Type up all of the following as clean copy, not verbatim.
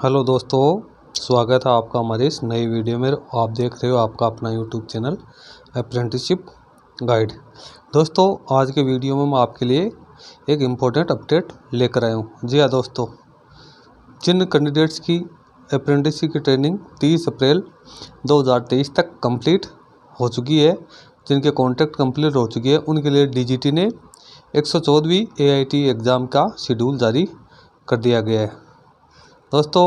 Hello दोस्तों, स्वागत है आपका हमारे इस नई वीडियो में। आप देख रहे हो आपका अपना यूट्यूब चैनल अप्रेंटिसशिप गाइड। दोस्तों, आज के वीडियो में मैं आपके लिए एक इम्पोर्टेंट अपडेट लेकर आया हूँ। जी हाँ दोस्तों, जिन कैंडिडेट्स की अप्रेंटिसशिप की ट्रेनिंग 30 अप्रैल 2023 तक कंप्लीट हो चुकी है, जिनके कॉन्ट्रैक्ट कंप्लीट हो चुकी है, उनके लिए डीजीटी ने 114वीं AIT एग्ज़ाम का शेड्यूल जारी कर दिया गया है। दोस्तों,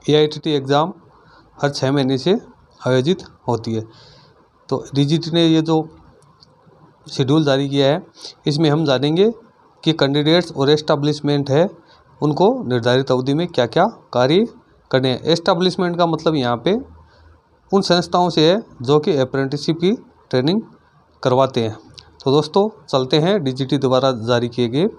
AITT एग्ज़ाम हर 6 महीने से आयोजित होती है। तो डीजीटी ने ये जो शेड्यूल जारी किया है, इसमें हम जानेंगे कि कैंडिडेट्स और एस्टैब्लिशमेंट है उनको निर्धारित अवधि में क्या क्या कार्य करने हैं। एस्टैब्लिशमेंट का मतलब यहाँ पे उन संस्थाओं से है जो कि अप्रेंटिसशिप की ट्रेनिंग करवाते हैं। तो दोस्तों, चलते हैं डीजीटी द्वारा जारी किए गए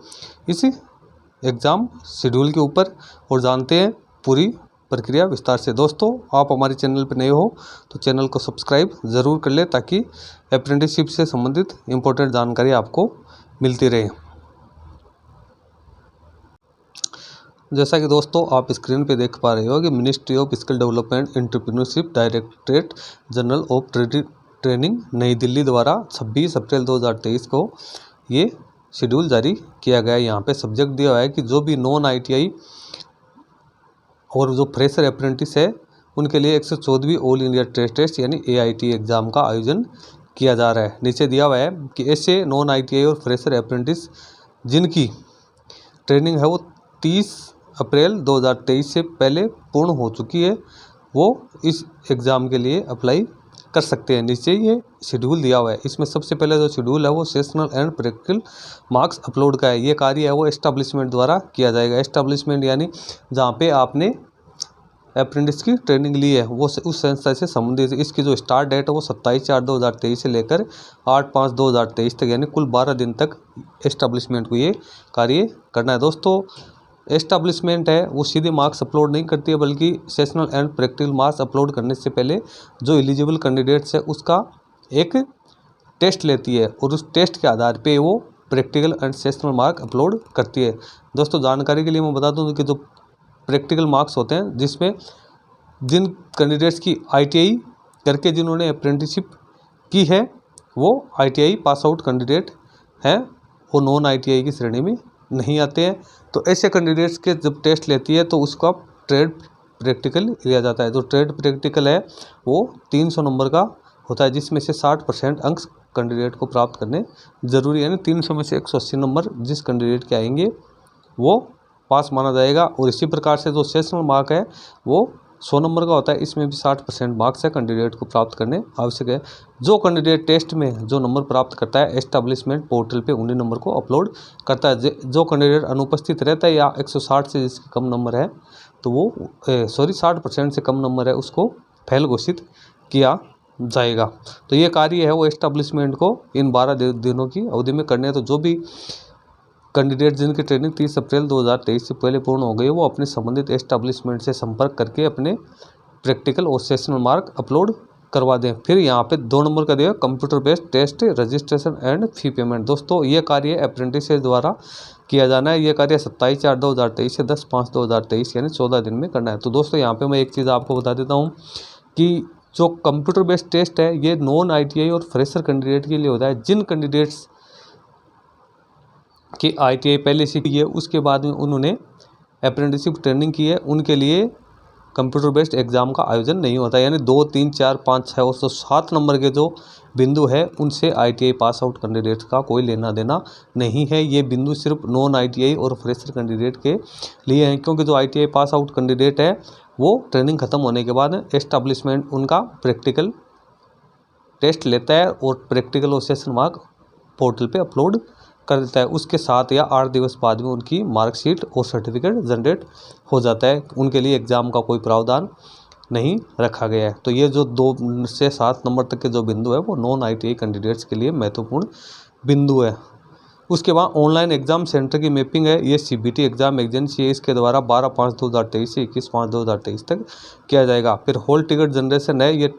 इस एग्ज़ाम शेड्यूल के ऊपर और जानते हैं पूरी प्रक्रिया विस्तार से। दोस्तों, आप हमारे चैनल पर नए हो तो चैनल को सब्सक्राइब ज़रूर कर लें ताकि अप्रेंटिसशिप से संबंधित इम्पोर्टेंट जानकारी आपको मिलती रहे। जैसा कि दोस्तों आप स्क्रीन पे देख पा रहे हो कि ministry of skill development entrepreneurship directorate general of training नई दिल्ली द्वारा 26 अप्रैल 2023 को ये शेड्यूल जारी किया गया है। यहाँ पे सब्जेक्ट दिया हुआ है कि जो भी नॉन ITI और जो फ्रेशर अप्रेंटिस है उनके लिए 114वीं ऑल इंडिया ट्रेड टेस्ट यानी AIT एग्ज़ाम का आयोजन किया जा रहा है। नीचे दिया हुआ है कि ऐसे नॉन ITI और फ्रेशर अप्रेंटिस जिनकी ट्रेनिंग है वो 30 अप्रैल 2023 से पहले पूर्ण हो चुकी है, वो इस एग्ज़ाम के लिए अप्लाई कर सकते हैं। नीचे ये शेड्यूल दिया हुआ है। इसमें सबसे पहले जो शेड्यूल है वो sessional and practical marks upload का है। ये कार्य है वो एस्टैब्लिशमेंट द्वारा किया जाएगा। एस्टैब्लिशमेंट यानी जहाँ पे आपने अप्रेंटिस की ट्रेनिंग ली है वो उस संस्था से संबंधित। इसकी जो स्टार्ट डेट है वो 27/4/2023 से लेकर 8/5/2023 तक यानी कुल 12 दिन तक एस्टैब्लिशमेंट को ये कार्य करना है। दोस्तों, एस्टैब्लिशमेंट है वो सीधे मार्क्स अपलोड नहीं करती है, बल्कि sessional and practical marks upload करने से पहले जो एलिजिबल कैंडिडेट्स है उसका एक टेस्ट लेती है और उस टेस्ट के आधार पे वो practical and sessional mark upload करती है। दोस्तों, जानकारी के लिए मैं बता दूं कि जो प्रैक्टिकल मार्क्स होते हैं जिसमें जिन कैंडिडेट्स की ITI करके जिन्होंने अप्रेंटिसशिप की है वो ITI पास आउट कैंडिडेट हैं, वो नॉन ITI की श्रेणी में नहीं आते हैं। तो ऐसे कैंडिडेट्स के जब टेस्ट लेती है तो उसका ट्रेड प्रैक्टिकल लिया जाता है। जो ट्रेड प्रैक्टिकल है वो 300 नंबर का होता है, जिसमें से 60% अंक कैंडिडेट को प्राप्त करने जरूरी है। यानी 300 में से 180 नंबर जिस कैंडिडेट के आएंगे वो पास माना जाएगा। और इसी प्रकार से जो सेशनल मार्क है वो 100 नंबर का होता है, इसमें भी 60% मार्क्स है कैंडिडेट को प्राप्त करने आवश्यक है। जो कैंडिडेट टेस्ट में जो नंबर प्राप्त करता है एस्टैब्लिशमेंट पोर्टल पे उन्हीं नंबर को अपलोड करता है। जो कैंडिडेट अनुपस्थित रहता है या 160 से जिसके कम नंबर है तो वो 60% से कम नंबर है उसको फेल घोषित किया जाएगा। तो ये कार्य है वो एस्टैब्लिशमेंट को इन 12 दिनों की अवधि में करने हैं। तो जो भी कैंडिडेट जिनकी ट्रेनिंग 30 अप्रैल 2023 से पहले पूर्ण हो गई वो अपने संबंधित एस्टैब्लिशमेंट से संपर्क करके अपने प्रैक्टिकल और सेशनल मार्क अपलोड करवा दें। फिर यहाँ पे 2 नंबर का दिया computer based test registration and fee payment. दोस्तों, ये कार्य अप्रेंटिस द्वारा किया जाना है। ये कार्य 27/4/2023 से 10/5/2023 यानी 14 दिन में करना है। तो दोस्तों, यहाँ पर मैं एक चीज़ आपको बता देता हूँ कि जो कंप्यूटर बेस्ड टेस्ट है ये नॉन ITI और फ्रेशर कैंडिडेट के लिए होता है। जिन कैंडिडेट्स कि ITI पहले से की है उसके बाद में उन्होंने अप्रेंटिसशिप ट्रेनिंग की है उनके लिए कंप्यूटर बेस्ड एग्ज़ाम का आयोजन नहीं होता। यानी 2, 3, 4, 5, 6 और 7 नंबर के जो बिंदु है उनसे ITI पास आउट कैंडिडेट्स का कोई लेना देना नहीं है। ये बिंदु सिर्फ नॉन ITI और फ्रेशर कैंडिडेट के लिए हैं, क्योंकि जो ITI पास आउट कैंडिडेट है वो ट्रेनिंग ख़त्म होने के बाद एस्टैब्लिशमेंट उनका प्रैक्टिकल टेस्ट लेता है और प्रैक्टिकल और सेशन मार्क पोर्टल पे अपलोड कर देता है। उसके 7 या 8 दिवस बाद में उनकी मार्कशीट और सर्टिफिकेट जनरेट हो जाता है। उनके लिए एग्ज़ाम का कोई प्रावधान नहीं रखा गया है। तो ये जो 2 से 7 नंबर तक के जो बिंदु है वो नॉन ITI कैंडिडेट्स के लिए महत्वपूर्ण बिंदु है। उसके बाद ऑनलाइन एग्ज़ाम सेंटर की मैपिंग है, ये CBT एग्ज़ाम एजेंसी है, इसके द्वारा 12/5/2023 से 21/5/2023 तक किया जाएगा। फिर हॉल टिकट जनरेशन है, ये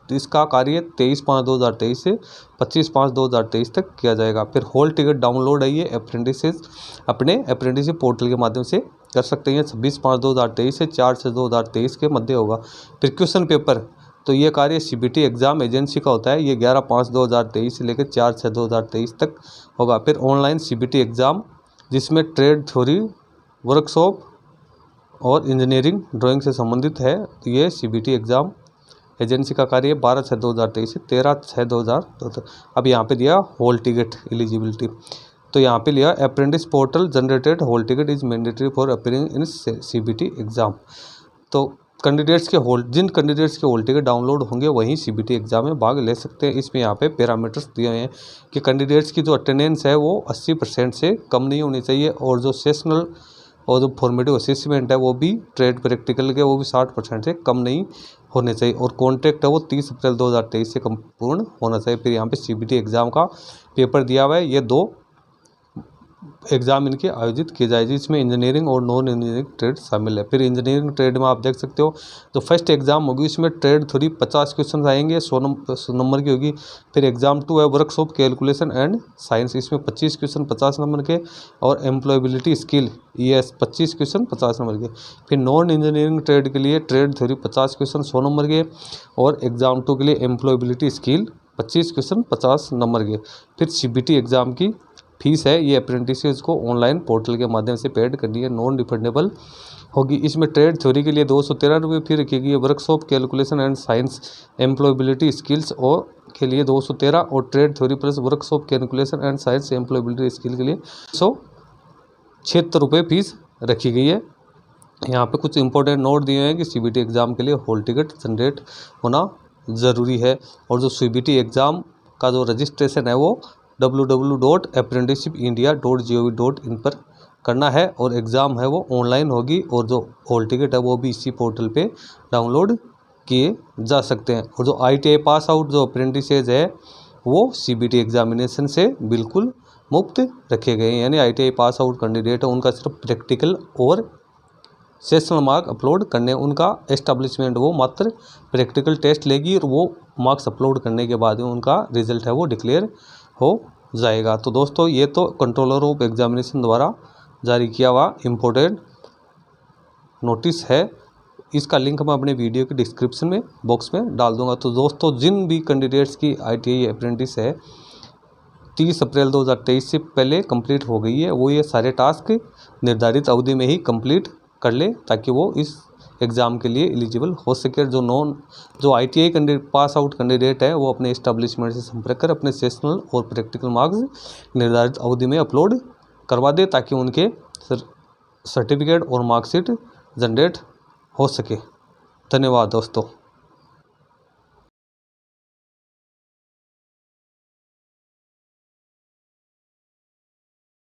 इसका कार्य 23/5/2023 से 25/5/2023 तक किया जाएगा। फिर हॉल टिकट डाउनलोड है, ये अप्रेंटिस अपने अप्रेंटिसशिप पोर्टल के माध्यम से कर सकते हैं। 26/5/2023 से 4/6/2023 के मध्य होगा। फिर क्वेश्चन पेपर, तो ये कार्य CBT एग्ज़ाम एजेंसी का होता है। ये 11/5/2023 से लेकर 4/6/2023 तक होगा। फिर ऑनलाइन CBT एग्ज़ाम जिसमें ट्रेड थ्योरी, वर्कशॉप और इंजीनियरिंग ड्राइंग से संबंधित है। तो ये CBT एग्ज़ाम एजेंसी का कार्य 12/6/2023 से 13/6/2023। अब यहाँ पे दिया हॉल टिकट एलिजिबिलिटी, तो यहाँ पे लिया apprentice portal generated hall ticket is mandatory for appearing in CBT exam. तो कैंडिडेट्स के जिन कैंडिडेट्स के हॉल टिकट डाउनलोड होंगे वहीं CBT एग्ज़ाम में भाग ले सकते हैं। इसमें यहाँ पे पैरामीटर्स दिए हैं कि कैंडिडेट्स की जो अटेंडेंस है वो 80% से कम नहीं होनी चाहिए, और जो सेशनल और जो फॉर्मेटिव असेसमेंट है वो भी ट्रेड प्रैक्टिकल के वो भी 60% से कम नहीं होने चाहिए, और कॉन्ट्रैक्ट है वो 30 अप्रैल 2023 से पूर्ण होना चाहिए। फिर यहाँ पे CBT एग्ज़ाम का पेपर दिया हुआ है। ये 2 एग्ज़ाम इनके आयोजित किए जाएगी। इसमें इंजीनियरिंग और नॉन इंजीनियरिंग ट्रेड शामिल है। फिर इंजीनियरिंग ट्रेड में आप देख सकते हो जो फर्स्ट एग्ज़ाम होगी इसमें ट्रेड थ्योरी 50 क्वेश्चन आएंगे, 100 नंबर की होगी। फिर एग्ज़ाम 2 है वर्कशॉप कैलकुलेशन एंड साइंस, इसमें 25 क्वेश्चन 50 नंबर के, और employability skill ES 25 question 50 number के। फिर नॉन इंजीनियरिंग ट्रेड के लिए ट्रेड थ्योरी 50 क्वेश्चन 100 नंबर के, और एग्ज़ाम 2 के लिए एम्प्लॉयबिलिटी स्किल 25 क्वेश्चन 50 नंबर के। फिर CBT एग्ज़ाम की फीस है ये अप्रेंटिसेस को ऑनलाइन पोर्टल के माध्यम से पेड करनी है, नॉन रिफंडेबल होगी। इसमें ट्रेड थ्योरी के लिए 213 रुपये फी रखी है, workshop calculation and science employability skills और के लिए 213, और trade theory plus workshop calculation and science employability skill के लिए 176 रुपये फीस रखी गई है। यहाँ पे कुछ इंपॉर्टेंट नोट दिए हैं कि CBT एग्ज़ाम के लिए हॉल टिकट जनरेट होना ज़रूरी है, और जो CBT एग्ज़ाम का जो रजिस्ट्रेशन है वो www.apprenticeshipindia.gov.in पर करना है, और एग्ज़ाम है वो ऑनलाइन होगी, और जो हॉल टिकट है वो भी इसी पोर्टल पे डाउनलोड किए जा सकते हैं। और जो ITI पास आउट जो अप्रेंटिसेज है वो CBT एग्जामिनेशन से बिल्कुल मुक्त रखे गए हैं, यानी ITI पास आउट कैंडिडेट है उनका सिर्फ प्रैक्टिकल और सेशनल मार्क अपलोड करने, उनका एस्टेब्लिशमेंट वो मात्र प्रैक्टिकल टेस्ट लेगी, और वो मार्क्स अपलोड करने के बाद में उनका रिजल्ट है वो डिक्लेयर हो जाएगा। तो दोस्तों ये तो कंट्रोलर ऑफ एग्जामिनेशन द्वारा जारी किया हुआ इम्पोर्टेंट नोटिस है। इसका लिंक मैं अपने वीडियो के डिस्क्रिप्शन में बॉक्स में डाल दूंगा। तो दोस्तों जिन भी कैंडिडेट्स की ITI अप्रेंटिस है 30 अप्रैल 2023 से पहले कंप्लीट हो गई है, वो ये सारे टास्क निर्धारित अवधि में ही कंप्लीट कर ले, ताकि वो इस एग्ज़ाम के लिए एलिजिबल हो सके। जो ITI पास आउट कैंडिडेट है वो अपने एस्टेब्लिशमेंट से संपर्क कर अपने सेशनल और प्रैक्टिकल मार्क्स निर्धारित अवधि में अपलोड करवा दे, ताकि उनके सर्टिफिकेट और मार्कशीट जनरेट हो सके। धन्यवाद दोस्तों।